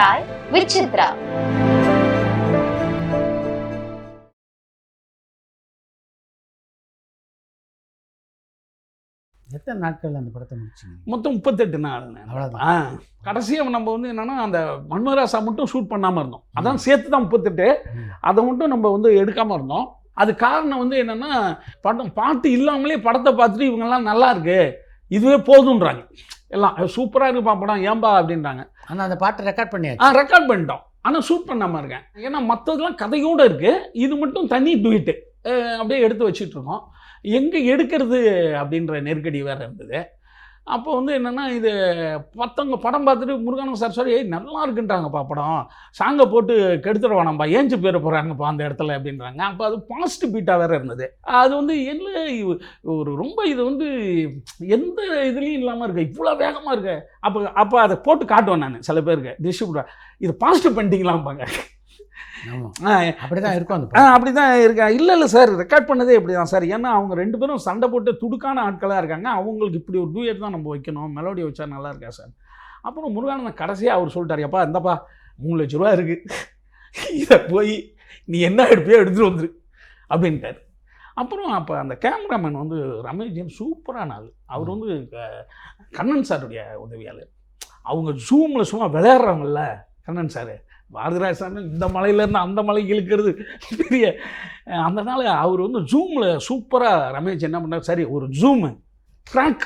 Chai with Chitra. எத்தனை நாட்கள் அந்த படத்தை முடிச்சிங்க? மொத்தம் 38 நாள். அவ்வளோதான். கடைசியாக நம்ம வந்து என்னென்னா அந்த மன்மராசா மட்டும் ஷூட் பண்ணாமல் இருந்தோம். அதான் சேர்த்து தான் 38. அதை மட்டும் நம்ம வந்து எடுக்காமல் இருந்தோம். அது காரணம் வந்து என்னென்னா பாட்டு இல்லாமலே படத்தை பார்த்துட்டு இவங்கெல்லாம் நல்லா இருக்கு, இதுவே போதுன்றாங்க. எல்லாம் சூப்பராக இருக்குப்பா படம் ஏன்பா அப்படின்றாங்க. ஆனால் அந்த பாட்டை ரெக்கார்ட் பண்ணியாச்சு. ரெக்கார்ட் பண்ணிட்டோம், ஆனால் ஷூட் பண்ணாமல் இருக்கேன். ஏன்னா மற்றதெல்லாம் கதையோடு இருக்குது, இது மட்டும் தனி டுயிட்டு அப்படியே எடுத்து வச்சுட்டு இருக்கோம். எங்கே எடுக்கிறது அப்படின்ற நெருக்கடி வேறு இருந்தது. அப்போ வந்து என்னென்னா இது மற்றவங்க படம் பார்த்துட்டு முருகானந்த சார் சொல்லி நல்லா இருக்குன்றாங்கப்பா படம், சாங்கை போட்டு கெடுத்துட வேணாம்ப்பா, ஏஞ்சி போயிட போகிறாங்கப்பா அந்த இடத்துல அப்படின்றாங்க. அப்போ அது பாசிட்டிவ் பீட்டாக வேறு இருந்தது. அது வந்து என்ன ஒரு ரொம்ப இது வந்து எந்த இதுலேயும் இல்லாமல் இருக்கு, இவ்வளோ வேகமாக இருக்கு. அப்போ அதை போட்டு காட்டுவேன் நான் சில பேருக்கு டிஸ்ட்ரிபியூட்டர், இது பாசிட்டிவ் பண்ணிட்டீங்களாம்பாங்க. அப்படிதான் இருக்கும். அப்படிதான் இருக்கா? இல்லை சார், ரெக்கார்ட் பண்ணதே இப்படி தான் சார். ஏன்னா அவங்க 2 பேரும் சண்டை போட்டு துடுக்கான ஆட்களாக இருக்காங்க. அவங்களுக்கு இப்படி ஒரு டூயட் தான் நம்ம வைக்கணும், மெலோடி வச்சா நல்லா இருக்கா சார். அப்புறம் முருகானந்தன் கடைசியாக அவர் சொல்லிட்டார், அப்பா இந்தப்பா 3 லட்ச ரூபா இருக்குது, இதை போய் நீ என்ன எடுப்பியோ எடுத்துகிட்டு வந்துரு அப்படின்ட்டார். அப்புறம் அப்போ அந்த கேமராமேன் வந்து ரமேஷ் ஜெயின் சூப்பரான ஆள். அவர் வந்து கண்ணன் சாருடைய உதவியாளர். அவங்க ஜூமில் சும்மா விளையாடுறாங்கல்ல கண்ணன் சார், பாரதிராஜ் சார் இந்த மலையிலேருந்து அந்த மலைக்கு இழுக்கிறது பெரிய. அதனால் அவர் வந்து ஜூமில் சூப்பராக ரமேஷ் என்ன பண்ணார், சரி ஒரு ஜூமு ட்ராக்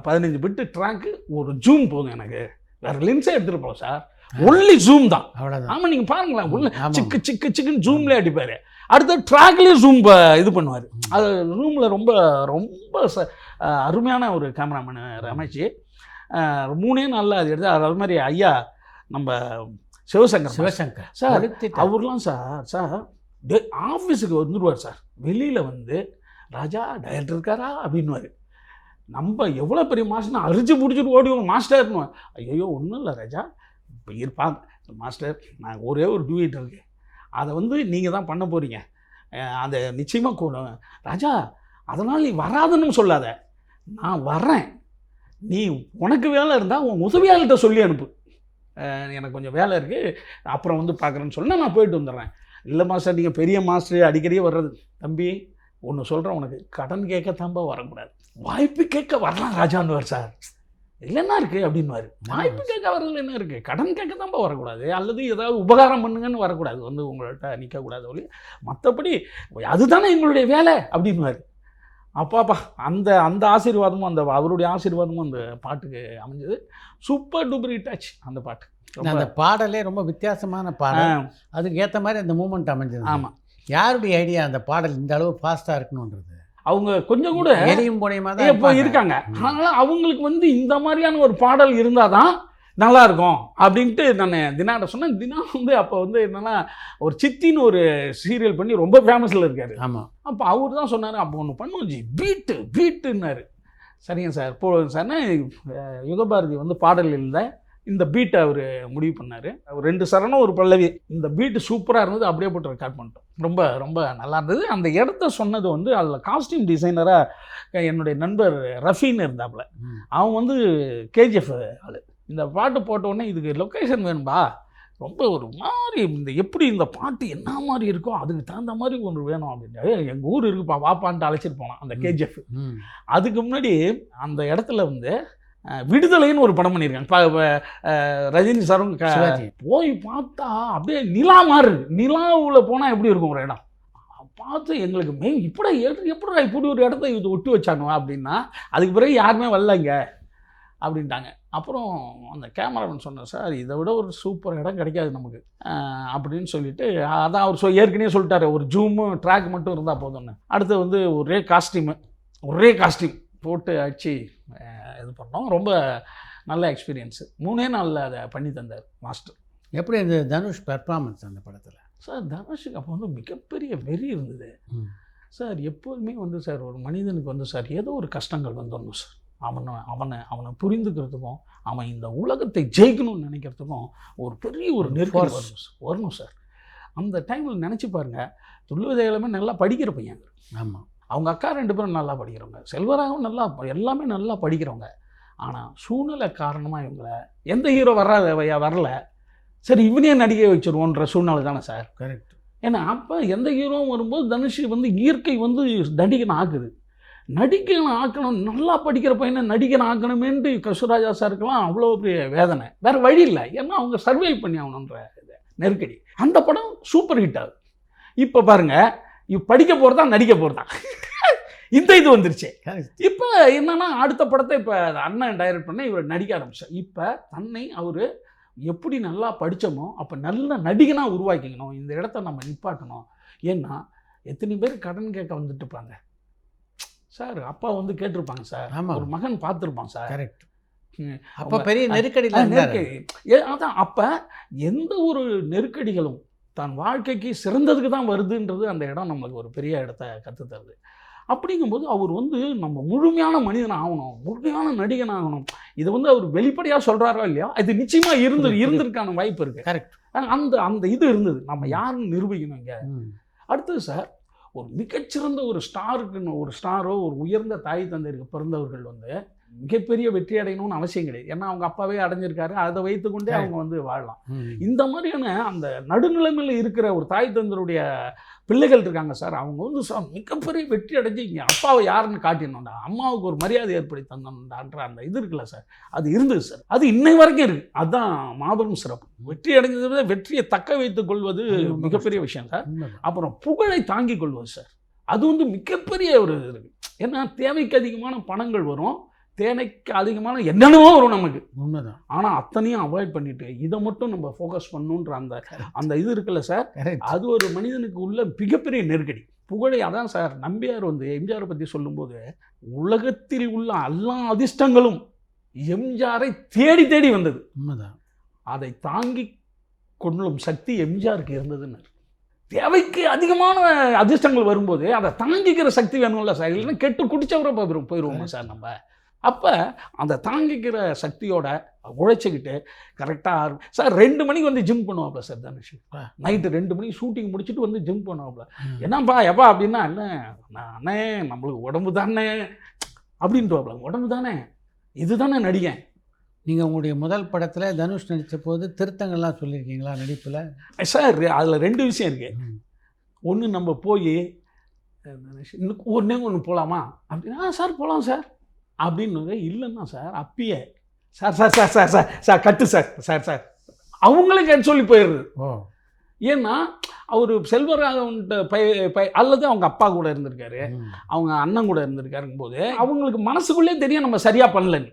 15 பிட்டு ட்ராக்கு ஒரு ஜூம் போதும் எனக்கு, வேறு லென்ஸே எடுத்துகிட்டு போகலாம் சார், ஒன்லி ஜூம் தான். ஆமாம் நீங்கள் பாருங்களேன், உள்ள சிக்கு சிக்கு சிக்குன்னு ஜூம்லேயே அடிப்பார். அடுத்த ட்ராக்லேயே ஜூம் இது பண்ணுவார். அது ரூமில் ரொம்ப ரொம்ப அருமையான ஒரு கேமராமேனு ரமேஷ். 3 நாளில் அது எடுத்து. அது மாதிரி ஐயா நம்ம சிவசங்கர் சார், அவர்லாம் சார் ஆஃபீஸுக்கு வந்துடுவார் சார், வெளியில் வந்து ராஜா டைரக்டர் இருக்காரா அப்படின்வார். நம்ம எவ்வளோ பெரிய மாஸ்டர்னா அரிச்சு பிடிச்சிட்டு ஓடிவோம் மாஸ்டர்னு. ஐயோ ஒன்றும் இல்லை ராஜா, இப்போ இருப்பாங்க மாஸ்டர், நான் ஒரே ஒரு டூயிட் இருக்கு, அதை வந்து நீங்கள் தான் பண்ண போகிறீங்க, அதை நிச்சயமாக கூடும் ராஜா, அதனால் நீ வராதுன்னு சொல்லாத, நான் வரேன், நீ உனக்கு வேலை இருந்தால் உன் உதவியாளர்கிட்ட சொல்லி அனுப்பு, எனக்கு கொஞ்சம் வேலை இருக்குது அப்புறம் வந்து பார்க்குறேன்னு சொன்னால் நான் போயிட்டு வந்துடுறேன். இல்லை மாஸ்டர், நீங்கள் பெரிய மாஸ்டர் அடிக்கடியே வர்றது, தம்பி ஒன்று சொல்கிறேன், உனக்கு கடன் கேட்கத்தாம்பா வரக்கூடாது, வாய்ப்பு கேட்க வரலாம் ராஜான்னுவார் சார். இல்லைன்னா இருக்குது அப்படின்வார். வாய்ப்பு கேட்க வர்றதுல என்ன இருக்குது, கடன் கேட்கத்தாம்பா வரக்கூடாது, அல்லது ஏதாவது உபகாரம் பண்ணுங்கன்னு வரக்கூடாது, வந்து உங்கள்கிட்ட நிற்கக்கூடாது ஒளி, மற்றபடி அதுதானே எங்களுடைய வேலை அப்படின்வார். அப்பாப்பா அந்த அந்த ஆசீர்வாதமும் அந்த அவருடைய ஆசீர்வாதமும் அந்த பாட்டுக்கு அமைஞ்சது. சூப்பர் டூப்பர் ஹிட் ஆச்சு அந்த பாட்டு. அந்த பாடலே ரொம்ப வித்தியாசமான பாடல், அதுக்கு ஏற்ற மாதிரி அந்த மூமெண்ட் அமைஞ்சது. ஆமாம், யாருடைய ஐடியா அந்த பாடல் இந்த அளவு ஃபாஸ்ட்டாக இருக்கணுன்றது? அவங்க கொஞ்சம் கூட எரியும் புனையமாக தான் இப்போ இருக்காங்க. அதனால் அவங்களுக்கு வந்து இந்த மாதிரியான ஒரு பாடல் இருந்தால் தான் நல்லா இருக்கும் அப்படின்ட்டு நான் தினாட்ட சொன்னேன். தினா வந்து அப்போ வந்து என்னென்னா ஒரு சித்தின்னு ஒரு சீரியல் பண்ணி ரொம்ப ஃபேமஸில் இருக்கார். ஆமாம், அப்போ அவர் தான் சொன்னார், அப்போ ஒன்று பண்ணுவோம் ஜி, பீட்டுன்னாரு. சரிங்க சார் போடுங்க சார்னா யுகபாரதி வந்து பாடல் இல்லை, இந்த பீட்டை அவர் முடிவு பண்ணார். 2 சரணம் ஒரு பல்லவி, இந்த பீட்டு சூப்பராக இருந்தது, அப்படியே போட்டு ரெக்கார்ட் பண்ணிட்டோம். ரொம்ப ரொம்ப நல்லா இருந்தது. அந்த இடத்த சொன்னது வந்து அதில் காஸ்டியூம் டிசைனராக என்னுடைய நண்பர் ரஃபின்னு இருந்தாப்புல, அவன் வந்து கேஜிஎஃப் ஆள். இந்த பாட்டு போட்டோடனே இதுக்கு லொக்கேஷன் வேணும்பா, ரொம்ப ஒரு மாதிரி இந்த எப்படி இந்த பாட்டு என்ன மாதிரி இருக்கோ அதுக்கு தகுந்த மாதிரி ஒன்று வேணும் அப்படின்ட்டு, எங்கள் ஊர் இருக்குப்பா வாப்பான்ட்டு அழைச்சிட்டு போனான் அந்த கேஜிஎஃப். அதுக்கு முன்னாடி அந்த இடத்துல வந்து விடுதலைன்னு ஒரு படம் பண்ணியிருக்காங்க ரஜினி சாரும். போய் பார்த்தா அப்படியே நிலா மாதிரி இருக்கு. நிலாவில் போனால் எப்படி இருக்கும் ஒரு இடம் பார்த்து எங்களுக்கு இப்படி இப்படி ஒரு இடத்த இது ஒட்டி வச்சானுவா அப்படின்னா, அதுக்கு பிறகு யாருமே வரலைங்க அப்படின்ட்டாங்க. அப்புறம் அந்த கேமராமேன் சொன்னார், சார் இதை விட ஒரு சூப்பர் இடம் கிடைக்காது நமக்கு அப்படின்னு சொல்லிட்டு, அதான் அவர் ஏற்கனவே சொல்லிட்டாரு, ஒரு ஜூமு ட்ராக் மட்டும் இருந்தால் போதும்னு. அடுத்து வந்து ஒரே காஸ்டியூம் போட்டு அடிச்சு இது பண்ணோம். ரொம்ப நல்ல எக்ஸ்பீரியன்ஸு. 3 நாளில் அதை பண்ணி தந்தார் மாஸ்டர். எப்படி அந்த தனுஷ் பெர்ஃபார்மன்ஸ் அந்த படத்தில்? சார் தனுஷுக்கு அப்போ வந்து மிகப்பெரிய வெறி இருந்தது சார். எப்போதுமே வந்து சார் ஒரு மனிதனுக்கு வந்து சார் ஏதோ ஒரு கஷ்டங்கள் வந்துடணும் சார். அவனை புரிந்துக்கிறதுக்கும் அவன் இந்த உலகத்தை ஜெயிக்கணும்னு நினைக்கிறதுக்கும் ஒரு பெரிய ஒரு நெருக்கடி வரணும் சார். அந்த டைமில் நினச்சி பாருங்கள், துள்ளுவதையிலுமே நல்லா படிக்கிற பையன். ஆமாம், அவங்க அக்கா 2 பேரும் நல்லா படிக்கிறவங்க, செல்வராகவும் நல்லா, எல்லாமே நல்லா படிக்கிறவங்க. ஆனால் சூழ்நிலை காரணமாக இவங்களை எந்த ஹீரோ வரல, சரி இவனே நடிகை வச்சிருவோன்ற சூழ்நிலை தானே சார். கரெக்ட். ஏன்னா அப்போ எந்த ஹீரோவும் வரும்போது தனுஷ் வந்து இயற்கை வந்து நடிகன் ஆக்குது. நடிகன் ஆக்கணும், நல்லா படிக்கிற பையனை நடிகன் ஆக்கணுமேன்ட்டு கஸ்தூராஜா சாருக்கெல்லாம் அவ்வளோ பெரிய வேதனை. வேறு வழி இல்லை, ஏன்னா அவங்க சர்வைவ் பண்ணி ஆகணுன்ற நெருக்கடி. அந்த படம் சூப்பர் ஹிட் ஆகுது. இப்போ பாருங்க, இவ் படிக்க போகிறதா நடிக்க போகிறதா இந்த இது வந்துருச்சு. இப்போ என்னன்னா அடுத்த படத்தை இப்போ அண்ணன் டைரக்ட் பண்ண இவர் நடிக்க ஆரம்பிச்சார். இப்போ தன்னை அவர் எப்படி நல்லா படித்தோமோ அப்போ நல்ல நடிகனாக உருவாக்கிக்கணும், இந்த இடத்த நம்ம நிப்பாட்டணும். ஏன்னா எத்தனை பேர் கடன் கேட்க வந்துட்டு இருப்பாங்க சார், அப்பா வந்து கேட்டிருப்பாங்க சார், ஒரு மகன் பார்த்துருப்பான் சார். கரெக்ட். அப்போ பெரிய நெருக்கடி. அதான் அப்போ எந்த ஒரு நெருக்கடிகளும் தான் வாழ்க்கைக்கு சிறந்ததுக்கு தான் வருதுன்றது அந்த இடம் நம்மளுக்கு ஒரு பெரிய இடத்த கற்றுத்தருது. அப்படிங்கும்போது அவர் வந்து நம்ம முழுமையான மனிதன் ஆகணும், முழுமையான நடிகன் ஆகணும். இதை வந்து அவர் வெளிப்படையாக சொல்கிறாரோ இல்லையா, இது நிச்சயமாக இருந்திருக்கான வாய்ப்பு இருக்குது. கரெக்ட். அந்த இது இருந்தது. நம்ம யாருன்னு நிரூபிக்கணும் இங்கே. அடுத்தது சார், ஒரு மிகச்சிறந்த ஒரு ஸ்டாருக்குன்னு ஒரு ஸ்டாரோ ஒரு உயர்ந்த தாய் தந்தையருக்கு பிறந்தவர்கள் வந்து மிகப்பெரிய வெற்றி அடையணும்னு அவசியம் கிடையாது. ஏன்னா அவங்க அப்பாவே அடைஞ்சிருக்காரு, அதை வைத்துக்கொண்டே அவங்க வந்து வாழலாம். இந்த மாதிரியான அந்த நடுநிலைமையில் இருக்கிற ஒரு தாய் தந்தருடைய பிள்ளைகள் இருக்காங்க சார், அவங்க வந்து சார் மிகப்பெரிய வெற்றி அடைஞ்சு இங்கே அப்பாவை யாருன்னு காட்டிடணும்டா, அம்மாவுக்கு ஒரு மரியாதை ஏற்படுத்தி தந்தோம்டான்ற அந்த இது இருக்குல்ல சார், அது இருந்தது சார். அது இன்னை வரைக்கும் இருக்குது. அதுதான் மாபெரும் சிறப்பு. வெற்றி அடைஞ்சதை வெற்றியை தக்க வைத்துக் கொள்வது மிகப்பெரிய விஷயம் சார். அப்புறம் புகழை தாங்கிக் கொள்வது சார், அது வந்து மிகப்பெரிய ஒரு இது இருக்குது. ஏன்னா தேவைக்கு அதிகமான பணங்கள் வரும், தேனைக்கு அதிகமான என்னென்னவோ வரும் நமக்கு, உண்மைதான். ஆனால் அத்தனையும் அவாய்ட் பண்ணிட்டு இதை மட்டும் நம்ம ஃபோக்கஸ் பண்ணணுன்ற அந்த இது இருக்குல்ல சார், அது ஒரு மனிதனுக்கு உள்ள மிகப்பெரிய நெருக்கடி. புகழை அதான் சார் நம்பியார் வந்து எம்ஜிஆரை பற்றி சொல்லும்போது, உலகத்தில் உள்ள எல்லா அதிர்ஷ்டங்களும் எம்ஜிஆரை தேடி தேடி வந்தது, உண்மைதான். அதை தாங்கி கொள்ளும் சக்தி எம்ஜிஆருக்கு இருந்ததுன்னு. தேவைக்கு அதிகமான அதிர்ஷ்டங்கள் வரும்போது அதை தாங்கிக்கிற சக்தி வேணும்ல சார், இல்லைன்னா கெட்டு குடிச்சவரை போயிடுவோமா சார் நம்ம. அப்போ அந்த தாங்கிக்கிற சக்தியோட உழைச்சிக்கிட்டு கரெக்டாக சார் 2 மணிக்கு வந்து ஜிம் பண்ணுவாப்ல சார் தனுஷ். நைட்டு 2 மணிக்கு ஷூட்டிங் முடிச்சுட்டு வந்து ஜிம் பண்ணுவாப்ல. என்னப்பா எப்பா அப்படின்னா, என்ன அண்ணே நம்மளுக்கு உடம்பு தானே அப்படின்ட்டுவாப்ல, உடம்பு தானே இது தானே நடிகன். நீங்கள் உங்களுடைய முதல் படத்தில் தனுஷ் நடித்த போது திருத்தங்கள்லாம் சொல்லியிருக்கீங்களா நடிப்பில்? சார் அதில் 2 விஷயம் இருக்குது. ஒன்று, நம்ம போய் ஒன்று போகலாமா அப்படின்னா, சார் போகலாம் சார் அப்படின்னு. இல்லைன்னா சார் அப்பயே sir sir sir sir sir sir கட்டு சார் சார் சார் அவங்களே கேட்டு சொல்லி போயிடுறது. ஏன்னா அவர் செல்வராகவன்ட்ட அல்லது அவங்க அப்பா கூட இருந்திருக்காரு, அவங்க அண்ணன் கூட இருந்திருக்காருங்கும் போது அவங்களுக்கு மனசுக்குள்ளே தெரியும் நம்ம சரியாக பண்ணலன்னு.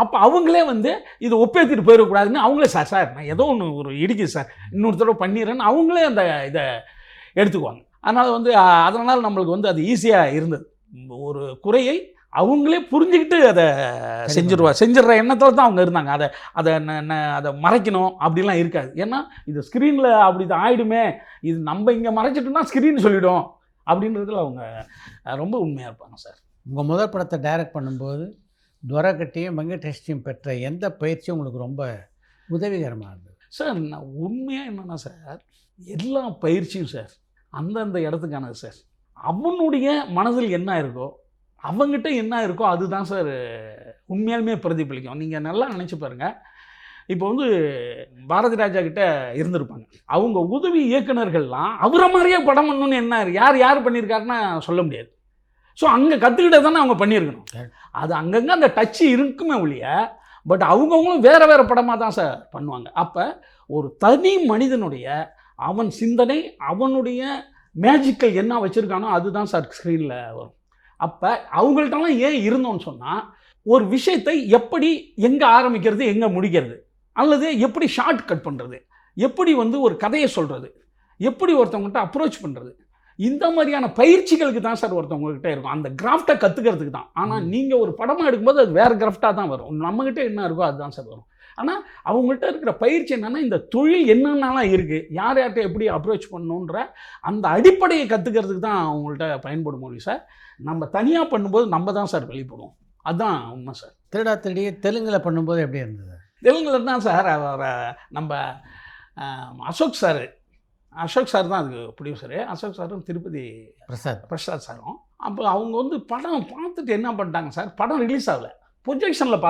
அப்போ அவங்களே வந்து இதை ஒப்பேற்றிட்டு போயிடக்கூடாதுன்னு அவங்களே சார் சார் நான் ஏதோ ஒன்று ஒரு இடிக்குது சார், இன்னொரு தடவை பண்ணிடுறேன்னு அவங்களே அந்த இதை எடுத்துக்குவாங்க. அதனால் வந்து அதனால் நம்மளுக்கு வந்து அது ஈஸியாக இருந்தது. ஒரு குறையை அவங்களே புரிஞ்சுக்கிட்டு அதை செஞ்சிடுற எண்ணத்தில் தான் அவங்க இருந்தாங்க. அதை மறைக்கணும் அப்படிலாம் இருக்காது. ஏன்னா இது ஸ்க்ரீனில் அப்படி இது ஆகிடுமே, இது நம்ம இங்கே மறைச்சிட்டோம்னா ஸ்க்ரீன் சொல்லிவிடும் அப்படின்றதுல அவங்க ரொம்ப உண்மையாக இருப்பாங்க சார். உங்கள் முதல் படத்தை டைரக்ட் பண்ணும்போது துரக்கட்டியும் வெங்கடேஷ்டையும் பெற்ற எந்த பயிற்சியும் உங்களுக்கு ரொம்ப உதவிகரமாக இருந்தது சார்? நான் உண்மையாக என்னென்னா சார், எல்லா பயிற்சியும் சார் அந்தந்த இடத்துக்கானது சார். அவனுடைய மனதில் என்ன இருக்கோ, அவங்ககிட்ட என்ன இருக்கோ அதுதான் சார் உண்மையாலுமே பிரதிபலிக்கும். நீங்கள் நல்லா நினச்சி பாருங்கள். இப்போ வந்து பாரதி ராஜா கிட்ட இருந்திருப்பாங்க, அவங்க உதவி இயக்குநர்கள்லாம் அவரை மாதிரியே படம் பண்ணணுன்னு என்ன யார் பண்ணியிருக்காருன்னா சொல்ல முடியாது. ஸோ அங்கே கற்றுக்கிட்டே தானே அவங்க பண்ணியிருக்கணும். அது அங்கங்கே அந்த டச்சு இருக்குமே ஒழிய, பட் அவங்கவுங்களும் வேறு படமாக தான் சார் பண்ணுவாங்க. அப்போ ஒரு தனி மனிதனுடைய அவன் சிந்தனை, அவனுடைய மேஜிக்கல் என்ன வச்சுருக்கானோ அதுதான் சார் ஸ்க்ரீனில் வரும். அப்போ அவங்கள்ட்டலாம் ஏன் இருந்தோன்னு சொன்னால், ஒரு விஷயத்தை எப்படி எங்கே ஆரம்பிக்கிறது எங்கே முடிக்கிறது, அல்லது எப்படி ஷார்ட் கட் பண்ணுறது, எப்படி வந்து ஒரு கதையை சொல்கிறது, எப்படி ஒருத்தவங்ககிட்ட அப்ரோச் பண்ணுறது, இந்த மாதிரியான பயிற்சிகளுக்கு தான் சார் ஒருத்தவங்ககிட்ட இருக்கும். அந்த கிராஃப்டை கற்றுக்கிறதுக்கு தான். ஆனால் நீங்கள் ஒரு படமாக எடுக்கும்போது அது வேறு கிராஃப்டாக தான் வரும். நம்மகிட்ட என்ன இருக்கோ அதுதான் சார் வரும். ஆனால் அவங்கள்ட்ட இருக்கிற பயிற்சி என்னென்னா, இந்த தொழில் என்னென்னலாம் இருக்குது, யார்கிட்ட எப்படி அப்ரோச் பண்ணணுன்ற அந்த அடிப்படையை கற்றுக்கிறதுக்கு தான் அவங்கள்ட்ட பயன்படும் மொழி சார். நம்ம தனியாக பண்ணும்போது நம்ம தான் சார் வெளிப்படுவோம். அதுதான் உண்மை சார். திருடா திருடி தெலுங்கில் பண்ணும்போது எப்படி இருந்தது? தெலுங்கில் தான் சார் நம்ம அசோக் சார் தான் அதுக்கு ப்ரொடியூசரு. அசோக் சாரும் திருப்பதி பிரசாத் சாரும். அப்போ அவங்க வந்து படம் பார்த்துட்டு என்ன பண்ணிட்டாங்க சார், படம் ரிலீஸ் ஆகலை, ப்ரொஜெக்ஷனில்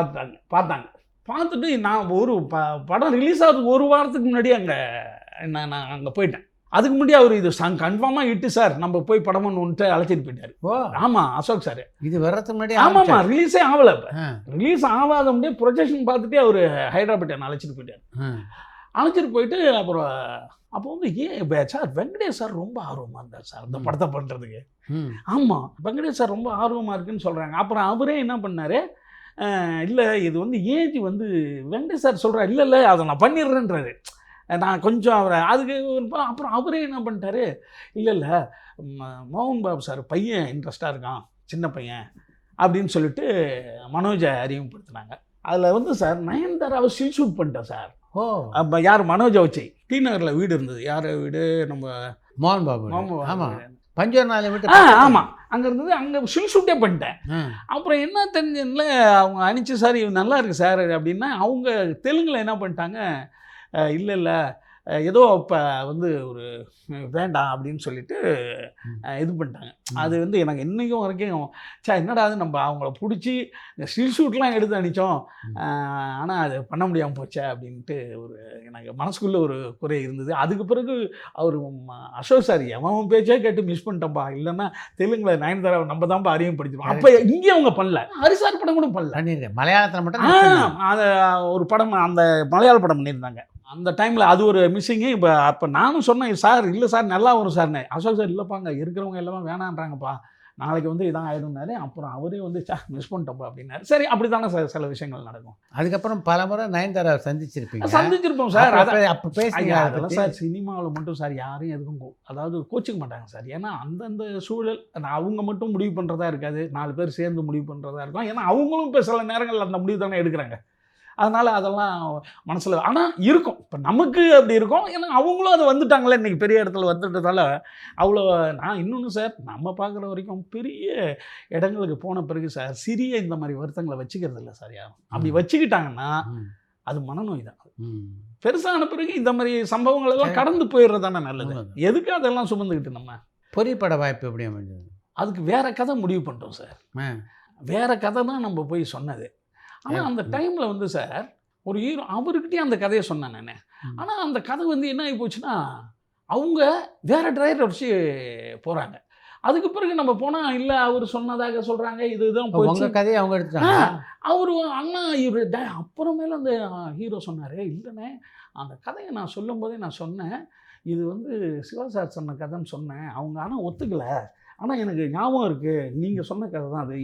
பார்த்தாங்க. பார்த்துட்டு நான் ஒரு படம் ரிலீஸ் ஆகிறதுக்கு ஒரு வாரத்துக்கு முன்னாடி நான் அங்கே போயிட்டேன். அதுக்கு முன்னாடி அவர் இது கன்ஃபார்மாக இட்டு சார் நம்ம போய் படம் ஒன்றுட்டு அழைச்சிட்டு போயிட்டார். ஓ ஆமாம், அசோக் சார். இது வர்றதுக்கு முன்னாடி ஆமாம்மா, ரிலீஸே ஆகலை. இப்போ ரிலீஸ் ஆகாத முடியே ப்ரொஜெக்ஷன் பார்த்துட்டே அவர் ஹைதராபாத் என்ன அழைச்சிட்டு போயிட்டார். அழைச்சிட்டு போயிட்டு அப்புறம் அப்போ வந்து சார் வெங்கடேஷ் சார் ரொம்ப ஆர்வமாக இருந்தார் சார் அந்த படத்தை பண்ணுறதுக்கு. ஆமாம், வெங்கடேஷ் சார் ரொம்ப ஆர்வமாக இருக்குன்னு சொல்கிறாங்க. அப்புறம் அவரே என்ன பண்ணார், இல்லை இது வந்து ஏஜ் வந்து வெங்கடேஷ் சார் சொல்கிறார், இல்லை அதை நான் பண்ணிடுறேன்றாரு. நான் கொஞ்சம் அவரை அதுக்கு அப்புறம் அவரே என்ன பண்ணிட்டாரு, இல்லை மோகன் பாபு சார் பையன் இன்ட்ரெஸ்டாக இருக்கான், சின்ன பையன் அப்படின்னு சொல்லிட்டு மனோஜை அறிமுகப்படுத்தினாங்க. அதில் வந்து சார் நயன்தாராவை ஸ்டில் ஷூட் பண்ணிட்டேன் சார். ஓ அப்போ யார் மனோஜை வச்சு டி நகரில் வீடு இருந்தது. யார் வீடு? நம்ம மோகன் பாபு. ஆமாம், பஞ்சவர்ணாலயம் விட்டு. ஆமாம், அங்கே இருந்தது. அங்கே ஸ்டில் ஷூட்டே பண்ணிட்டேன். அப்புறம் என்ன தெரிஞ்சதுல அவங்க அனுப்பிச்சு சார் இது நல்லா இருக்குது சார் அப்படின்னா, அவங்க தெலுங்கில் என்ன பண்ணிட்டாங்க, இல்லை ஏதோ இப்போ வந்து ஒரு வேண்டாம் அப்படின்னு சொல்லிட்டு இது பண்ணிட்டாங்க. அது வந்து எனக்கு இன்றைக்கும் வரைக்கும் என்னடா அது நம்ம அவங்கள பிடிச்சி ஸ்டில் ஷூட்லாம் எடுத்து அனுப்பிச்சோம், ஆனால் அது பண்ண முடியாமல் போச்சே அப்படின்ட்டு ஒரு எனக்கு மனசுக்குள்ளே ஒரு குறை இருந்தது. அதுக்கு பிறகு அவர் அசோக் சார் எவன் பேச்சே கேட்டு மிஸ் பண்ணிட்டோம்ப்பா, இல்லைன்னா தெலுங்கில் நயன்தாராவை நம்ம தான்ப்பா அறிமுகப்படுத்திடுவோம். அப்போ இங்கே அவங்க பண்ணல, ஹரிசார் படம் கூட பண்ணல, மலையாளத்தில் மட்டும் அது ஒரு படம், அந்த மலையாள படம் பண்ணியிருந்தாங்க அந்த டைமில். அது ஒரு மிஸ்ஸிங்கு. அப்போ நானும் சொன்னேன், சார் இல்லை சார் நல்லா வரும் சார்னு. அசோக் சார் இல்லைப்பாங்க இருக்கிறவங்க எல்லாமே வேணான்றாங்கப்பா, நாளைக்கு வந்து இதான் ஆகிடும்னாரு. அப்புறம் அவரே வந்து மிஸ் பண்ணிட்டப்பா அப்படின்னாரு. சரி, அப்படி தானே சார் சில விஷயங்கள் நடக்கும். அதுக்கப்புறம் பல முறை நயன்தாரா சந்திச்சிருப்போம் சார். அப்போ பேசுங்க அதெல்லாம் சார் சினிமாவில் மட்டும் சார் யாரும் எதுக்கும் அதாவது கோச்சிக்க மாட்டாங்க சார். ஏன்னா அந்தந்த சூழல் அவங்க மட்டும் முடிவு பண்ணுறதா இருக்காது, 4 பேர் சேர்ந்து முடிவு பண்ணுறதா இருக்கும். ஏன்னா அவங்களும் இப்போ சில நேரங்கள் அந்த முடிவு தானே எடுக்கிறாங்க. அதனால் அதெல்லாம் மனசில் ஆனால் இருக்கும். இப்போ நமக்கு அப்படி இருக்கும், ஏன்னா அவங்களும் அதை வந்துட்டாங்களே இன்றைக்கி பெரிய இடத்துல வந்துட்டதால அவ்வளோ. நான் இன்னொன்று சார், நம்ம பார்க்குற வரைக்கும் பெரிய இடங்களுக்கு போன பிறகு சார் சிறிய இந்த மாதிரி வருத்தங்களை வச்சுக்கிறது இல்லை சார் யாரும். அப்படி வச்சுக்கிட்டாங்கன்னா அது மனநோய் தான். பெருசான பிறகு இந்த மாதிரி சம்பவங்கள் எல்லாம் கடந்து போயிடுறது தானே நல்லது. எதுக்கு அதெல்லாம் சுமந்துக்கிட்டு நம்ம பொறிப்பட வாய்ப்பு எப்படி அமைஞ்சது? அதுக்கு வேறு கதை முடிவு பண்ணிட்டோம் சார். வேறு கதை தான் நம்ம போய் சொன்னது. ஆனால் அந்த டைமில் வந்து சார் ஒரு ஹீரோ அவர்கிட்டயே அந்த கதையை சொன்னேன் நான். ஆனால் அந்த கதை வந்து என்ன ஆகி போச்சுன்னா, அவங்க வேறு டிரைவர் வச்சு போகிறாங்க. அதுக்கு பிறகு நம்ம போனால் இல்லை அவர் சொன்னதாக சொல்கிறாங்க, இதுதான் உங்கள் கதையை அவங்க எடுத்துட்டாங்க. அவர் அண்ணா இவர் அப்புறமேல அந்த ஹீரோ சொன்னார், இல்லைண்ணே அந்த கதையை நான் சொல்லும் போதே நான் சொன்னேன், இது வந்து சிவா சார் சொன்ன கதைன்னு சொன்னேன். அவங்க ஆனால் ஒத்துக்கலை, ஆனால் எனக்கு ஞாபகம் இருக்குது நீங்கள் சொன்ன கதை தான் அது.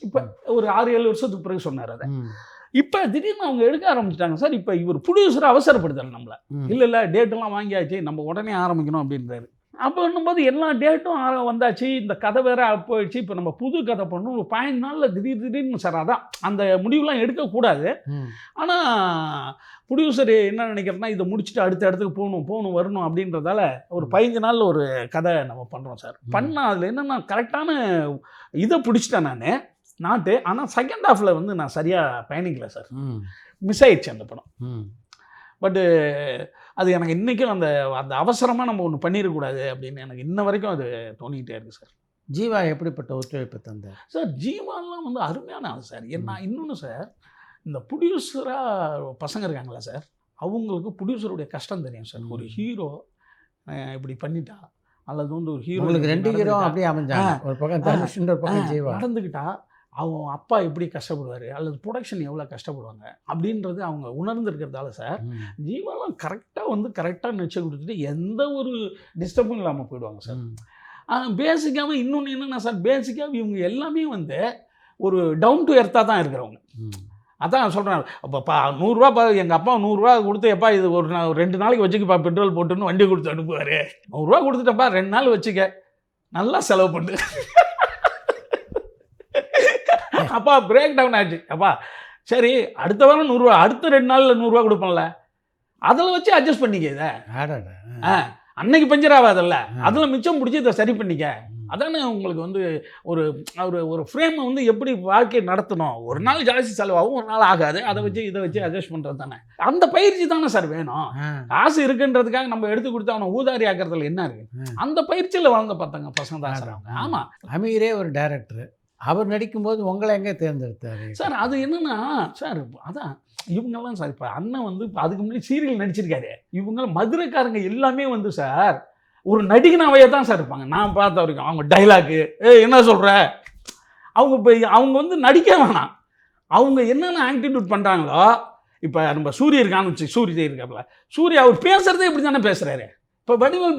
இப்போ ஒரு 6-7 வருஷத்துக்கு பிறகு சொன்னார் அதை. இப்போ திடீர்னு அவங்க எடுக்க ஆரம்பிச்சிட்டாங்க சார். இப்போ இவர் ப்ரொடியூசரை அவசரப்படுத்தலை நம்மளை. இல்லை டேட்டெல்லாம் வாங்கியாச்சு, நம்ம உடனே ஆரம்பிக்கணும் அப்படின்றாரு. அப்போ பண்ணும்போது எல்லா டேட்டும் வந்தாச்சு, இந்த கதை வேறு போயிடுச்சு. இப்போ நம்ம புது கதை பண்ணணும், ஒரு 15 நாளில் திடீர்னு சார். அதான் அந்த முடிவுலாம் எடுக்கக்கூடாது. ஆனால் ப்ரொடியூசர் என்ன நினைக்கிறதுனா, இதை முடிச்சுட்டு அடுத்த இடத்துக்கு போகணும் வரணும் அப்படின்றதால ஒரு 15 நாளில் ஒரு கதை நம்ம பண்ணுறோம் சார். பண்ணால் அதில் என்னென்னா கரெக்டான இதை பிடிச்சிட்டேன் நான் நாட்டு. ஆனால் செகண்ட் ஹாஃபில் வந்து நான் சரியாக பயணிக்கலை சார், மிஸ் ஆயிடுச்சு அந்த படம். பட்டு அது எனக்கு இன்றைக்கும் அந்த அந்த அவசரமாக நம்ம ஒன்று பண்ணிடக்கூடாது அப்படின்னு எனக்கு இன்ன வரைக்கும் அது தோணிக்கிட்டே இருக்குது சார். ஜீவா எப்படிப்பட்ட ஒத்துழைப்பு தந்தார் சார்? ஜீவாலாம் வந்து அருமையான ஆள் சார். என்ன இன்னொன்று சார், இந்த ப்ரொடியூசராக பசங்க இருக்காங்களா சார், அவங்களுக்கு ப்ரொடியூசருடைய கஷ்டம் தெரியும் சார். ஒரு ஹீரோ இப்படி பண்ணிட்டா, அல்லது வந்து ஒரு ஹீரோ 2 ஹீரோ அப்படியே அமைஞ்சாங்க, ஒரு பக்கம் தனுஷ் ஒரு பக்கம் ஜீவா நடந்துக்கிட்டா அவங்க அப்பா எப்படி கஷ்டப்படுவார், அல்லது ப்ரொடக்ஷன் எவ்வளோ கஷ்டப்படுவாங்க அப்படின்றது அவங்க உணர்ந்துருக்கிறதால சார் ஜீவாலாம் கரெக்டாக நிச்சயம் கொடுத்துட்டு எந்த ஒரு டிஸ்டர்பும் இல்லாமல் போயிடுவாங்க சார். பேசிக்காக இன்னொன்று என்னென்னா சார், பேசிக்காக இவங்க எல்லாமே வந்து ஒரு டவுன் டு எர்த்தாக தான் இருக்கிறவங்க. அதான் சொல்கிறேன். அப்போ 100 ரூபா எங்கள் அப்பா 100 ரூபா கொடுத்து, எப்பா இது ஒரு 2 நாளைக்கு வச்சுக்கப்பா பெட்ரோல் போட்டுன்னு வண்டி கொடுத்து அனுப்புவார். 100 ரூபா கொடுத்துட்டப்பா 2 நாள் வச்சுக்க, நல்லா செலவு பண்ணு. அப்பா பிரேக் டவுன் ஆச்சு, அப்பா சரி அடுத்த வாரம் 100 ரூபா, அடுத்த 2 நாளில் 100 ரூபா கொடுப்போம்ல, அதில் வச்சு அட்ஜஸ்ட் பண்ணிக்க. இதை அன்னைக்கு பஞ்சர் ஆகாதல்ல, அதில் மிச்சம் பிடிச்சி இதை சரி பண்ணிக்க. அதானே உங்களுக்கு வந்து ஒரு ஒரு ஃப்ரேமை வந்து எப்படி வாழ்க்கையை நடத்தணும். ஒரு நாள் ஜாஸ்தி செலவாகும், ஒரு நாள் ஆகாது, அதை வச்சு இதை வச்சு அட்ஜஸ்ட் பண்ணுறது தானே. அந்த பயிற்சி தானே சார் வேணும். காசு இருக்குன்றதுக்காக நம்ம எடுத்து கொடுத்து அவனை ஊதாரி ஆக்கிறதுல என்ன இருக்குது? அந்த பயிற்சியில் வளர்ந்த பசங்க தான் சார் அவங்க. ஆமாம், அமீரே ஒரு டைரக்டர், அவர் நடிக்கும்போது உங்களை எங்கே தேர்ந்தெடுத்தாரு சார்? அது என்னன்னா சார், அதான் இவங்கெல்லாம் சார், இப்போ அண்ணன் வந்து இப்போ அதுக்கு முன்னாடி சீரியல் நடிச்சிருக்காரு. இவங்க மதுரைக்காரங்க எல்லாமே வந்து சார் ஒரு நடிகனாவே தான் சார் இருப்பாங்க. நான் பார்த்த வரைக்கும் அவங்க டைலாக்கு என்ன சொல்கிற, அவங்க இப்போ அவங்க வந்து நடிக்க வேணாம், அவங்க என்னென்ன ஆக்டிடியூட் பண்ணுறாங்களோ. இப்போ நம்ம சூரிய இருக்கான்னு வச்சு, சூரிய இருக்காப்புல, சூர்யா அவர் பேசுகிறதே இப்படி தானே பேசுகிறாரு. இப்போ வடிவேல்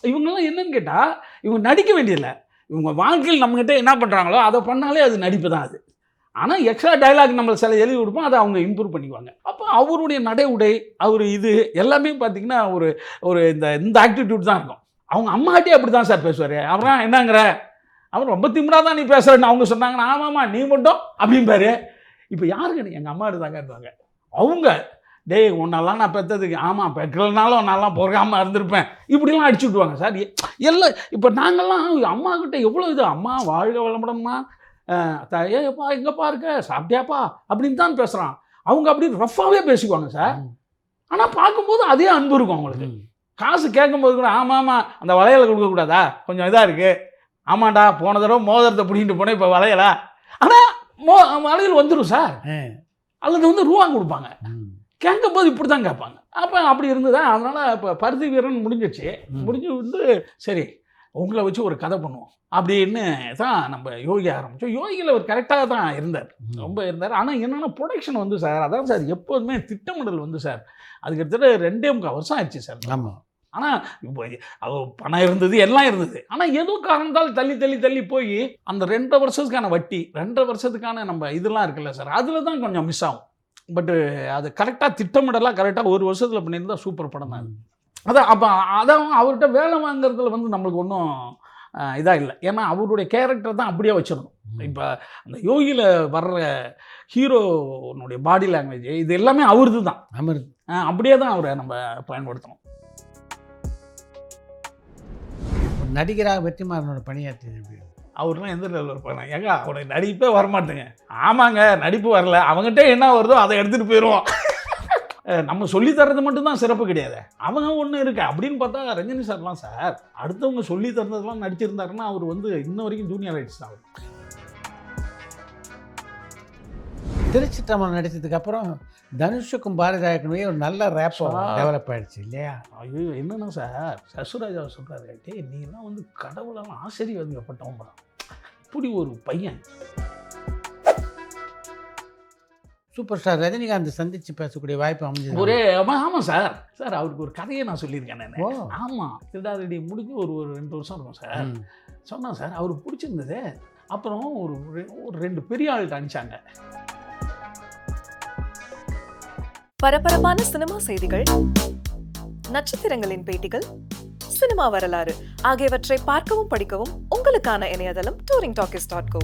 இவங்கெல்லாம் என்னன்னு கேட்டால் இவங்க நடிக்க வேண்டியதில்லை, இவங்க வாழ்க்கையில் நம்மகிட்ட என்ன பண்ணுறாங்களோ அதை பண்ணாலே அது நடிப்பு தான் அது. ஆனால் எக்ஸ்ட்ரா டைலாக் நம்ம சில எழுதி கொடுப்போம், அதை அவங்க இம்ப்ரூவ் பண்ணிக்குவாங்க. அப்போ அவருடைய நடை உடை, அவர் இது எல்லாமே பார்த்திங்கன்னா ஒரு ஒரு இந்த ஆக்டிடியூட் தான் இருக்கும். அவங்க அம்மாட்டே அப்படி தான் சார் பேசுவார். அப்புறம் என்னங்கிற, அவர் ரொம்ப திமிரா தான் நீ பேசுகிறேன்னு அவங்க சொன்னாங்கன்னா, ஆமாம்மா நீ மட்டும் அப்படிம்பாரு. இப்போ யாருங்க, எங்கள் அம்மா தாங்க இருந்தாங்க. அவங்க டேய் உன்னெல்லாம் நான் பெற்றதுக்கு, ஆமாம் பெற்றதுனாலும் நான்லாம் பொறுக்காமல் இருந்திருப்பேன், இப்படிலாம் அடிச்சு விட்டுவாங்க சார் எல்லாம். இப்போ நாங்கள்லாம் அம்மாக்கிட்ட எவ்வளோ இது, அம்மா வாழ்க வளமுடம்மா, ஏப்பா எங்கப்பா இருக்க, சாப்பிட்டியாப்பா அப்படின்னு தான் பேசுகிறான். அவங்க அப்படி ரஃப்பாகவே பேசிக்குவாங்க சார். ஆனால் பார்க்கும்போது அதே அன்பு இருக்கும் அவங்களுக்கு. காசு கேட்கும்போது கூட ஆமாம்மா அந்த வளையலை கொடுக்கக்கூடாதா, கொஞ்சம் இதாக இருக்குது, ஆமாண்டா போன தடவை மோதிரத்தை பிடிக்கிட்டு போனேன் இப்போ வளையலா, ஆனால் வளையல் வந்துடும் சார். அல்லது வந்து ரூபா கொடுப்பாங்க, கேட்கும்போது இப்படி தான் கேட்பாங்க. அப்போ அப்படி இருந்ததா, அதனால் இப்போ பருத்தி வீரன் முடிஞ்சிச்சு. முடிஞ்சு வந்து சரி உங்களை வச்சு ஒரு கதை பண்ணுவோம் அப்படின்னு தான் நம்ம யோகி ஆரம்பித்தோம். யோகியில் அவர் கரெக்டாக தான் இருந்தார், ரொம்ப இருந்தார். ஆனால் என்னென்னா ப்ரொடக்ஷன் வந்து சார், அதான் சார் எப்போதுமே திட்டமிடல் வந்து சார், அதுக்கு கிட்டத்தட்ட 2.25 வருஷம் ஆயிடுச்சு சார். ஆமாம். ஆனால் இப்போ பணம் இருந்தது, எல்லாம் இருந்தது. ஆனால் ஏதோ காரணத்தால் தள்ளி தள்ளி தள்ளி போய் அந்த 2.5 வருஷத்துக்கான வட்டி, 2.5 வருஷத்துக்கான நம்ம இதெல்லாம் இருக்குல்ல சார், அதில் தான் கொஞ்சம் மிஸ் ஆகும். பட்டு அது கரெக்டாக திட்டமிடலாம், கரெக்டாக 1 வருஷத்தில் பண்ணியிருந்தா சூப்பர் படம் தான். அதான் அப்போ அதான் அவர்கிட்ட வேலை வாங்குறதுல வந்து நம்மளுக்கு ஒன்றும் இதாக இல்லை. ஏன்னா அவருடைய கேரக்டர் தான் அப்படியே வச்சிடணும். இப்போ அந்த யோகியில் வர்ற ஹீரோனுடைய பாடி லாங்குவேஜ் இது எல்லாமே அவருது தான், அப்படியே தான் அவரை நம்ம பயன்படுத்தணும். நடிகராக வெற்றிமாறனோட பணியாற்றி அவர்லாம் எந்த லெவலில் இருப்பாங்க, ஏங்க அவருடைய நடிப்பே வரமாட்டேங்க. ஆமாங்க நடிப்பு வரல, அவங்ககிட்ட என்ன வருதோ அதை எடுத்துகிட்டு போயிடுவோம். நம்ம சொல்லி தர்றது மட்டும்தான் சிறப்பு கிடையாது, அவங்க ஒன்று இருக்கு அப்படின்னு பார்த்தா ரஜினி சார்லாம் சார் அடுத்தவங்க சொல்லி தர்றதெல்லாம் நடிச்சிருந்தாருன்னா அவர் வந்து இன்ன வரைக்கும் ஜூனியர் ஆயிடுச்சு தான். அவர் திருச்சிற்றம்பலம் நடித்ததுக்கப்புறம் தனுஷுக்கும் பாரதிராஜனுமே ஒரு நல்ல ரேப்போ டெவலப் ஆகிடுச்சு இல்லையா? ஐயோ என்னன்னா சார், சசுராஜா சொல்கிறாரு, டே நீலாம் வந்து கடவுளெல்லாம் ஆச்சரியப்பட்டவங்க, இப்படி ஒரு பையன். சூப்பர் ஸ்டார் ரஜினிகாந்த் சந்தித்து பேசக்கூடிய வாய்ப்பு அமைஞ்சது ஒரே. ஆமாம் சார், சார் அவருக்கு ஒரு கதையை நான் சொல்லியிருக்கேன் நான். ஆமாம், திருடாரெடி முடிஞ்சு ஒரு 2 வருஷம் இருக்கும் சார். சொன்னேன் சார் அவருக்கு பிடிச்சிருந்தது. அப்புறம் ஒரு 2 பெரிய ஆள்கிட்ட அனுப்பிச்சாங்க. பரபரப்பான சினிமா செய்திகள், நட்சத்திரங்களின் பேட்டிகள், சினிமா வரலாறு ஆகியவற்றை பார்க்கவும் படிக்கவும் உங்களுக்கான இணையதளம் touringtalkies.co.